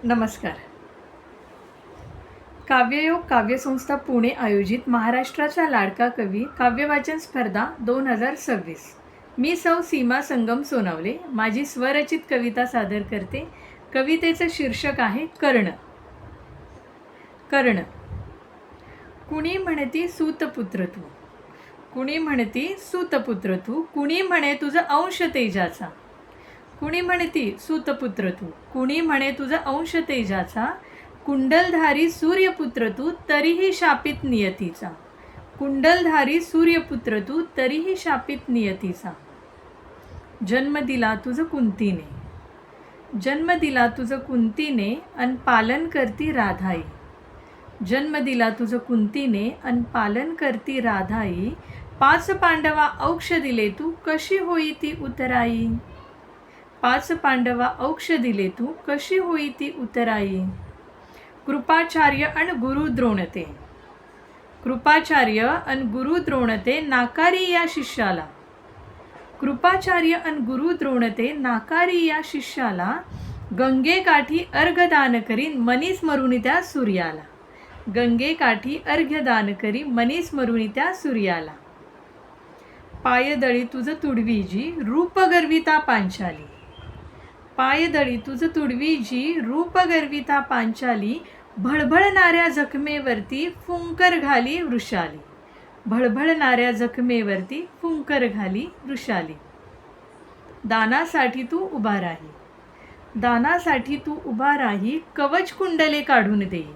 नमस्कार. काव्ययोग काव्यसंस्था पुणे आयोजित महाराष्ट्राचा लाडका कवी काव्यवाचन स्पर्धा 2026. मी सौ सीमा संगम सोनावले माझी स्वरचित कविता सादर करते. कवितेचं शीर्षक आहे कर्ण. कर्ण. कुणी म्हणती सूतपुत्र तू, कुणी म्हणती सूतपुत्र तू, कुणी म्हणे तुझं अंश तेजाचा. कुणी म्हणती सूतपुत्र तू, कुणी म्हणे तुझं अंश तेजाचा. कुंडलधारी सूर्यपुत्र तू, तरीही शापित नियतीचा. कुंडलधारी सूर्यपुत्र तू, तरीही शापित नियतीचा. जन्म दिला तुझं कुंतीने, जन्म दिला तुझं कुंतीने, अन पालन करती राधाई. जन्म दिला तुझं कुंतीने, अन पालन करती राधाई. 5 पांडवा औक्ष दिले तू, कशी होई ती उतराई. 5 पांडवा औक्ष दिले तू, कशी होई ती उतराई. कृपाचार्य अन गुरु द्रोणते, कृपाचार्य अन गुरु द्रोणते, नाकारी या शिष्याला. कृपाचार्य अन गुरु द्रोणते, नाकारी या शिष्याला. गंगेकाठी अर्घदान करी, मनी स्मरुनी त्या सूर्याला. गंगेकाठी अर्घ्यदान करी, मनी स्मरुनी त्या सूर्याला. पायदळी तुझं तुडवीजी, रूप गर्विता पांचाली. पायदळी तुझं तुडवीजी, रूप गर्विता पांचाली. भळभळणाऱ्या जखमेवरती फुंकर घाली वृषाली. भळभळणाऱ्या जखमेवरती फुंकर घाली वृषाली. दानासाठी तू उभा राही, दानासाठी तू उभा राही, कवच कुंडले काढून देई.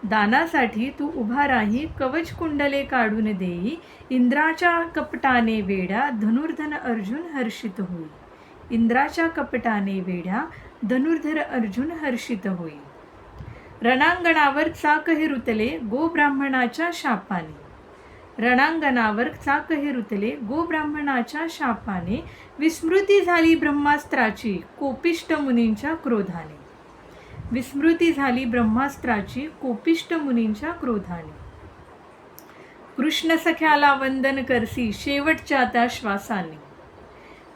दानासाठी तू उभा राही, कवच कुंडले काढून देई. इंद्राच्या कपटाने वेड्या, धनुर्धन अर्जुन हर्षित होई. इंद्राच्या कपटाने वेड्या, धनुर्धर अर्जुन हर्षित होई. रणांगणावर चाक हे रुतले, गोब्राह्मणाच्या शापाने. रणांगणावर चाक हे रुतले, गोब्राह्मणाच्या शापाने. विस्मृती झाली ब्रह्मास्त्राची, कोपिष्ट मुनींच्या क्रोधाने. विस्मृती झाली ब्रह्मास्त्राची, कोपिष्ट मुनींच्या क्रोधाने. कृष्ण सख्याला वंदन करसी, शेवटच्या त्या श्वासाने.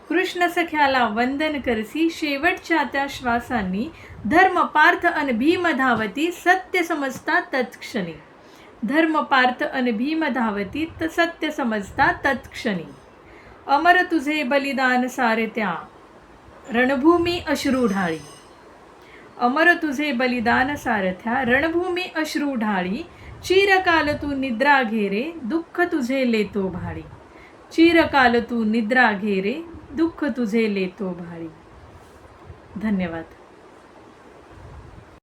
कृष्ण सख्याला वंदन करसी, शेवटच्या त्या श्वासांनी. धर्म पार्थ अन भीम धावती, सत्य समजता तत्क्षणी. धर्म पार्थ अन भीम धावती, सत्य समजता तत्क्षणी. अमर तुझे बलिदान सारत्या, रणभूमी अश्रू ढाळी. अमर तुझे बलिदान सारथ्या, रणभूमी अश्रू ढाळी. चिरकाल तू निद्रा घेरे, दुःख तुझे लेतो भाळी. चिरकाल तू निद्रा घेरे, दुःख तुझे लेतो भाळी. धन्यवाद.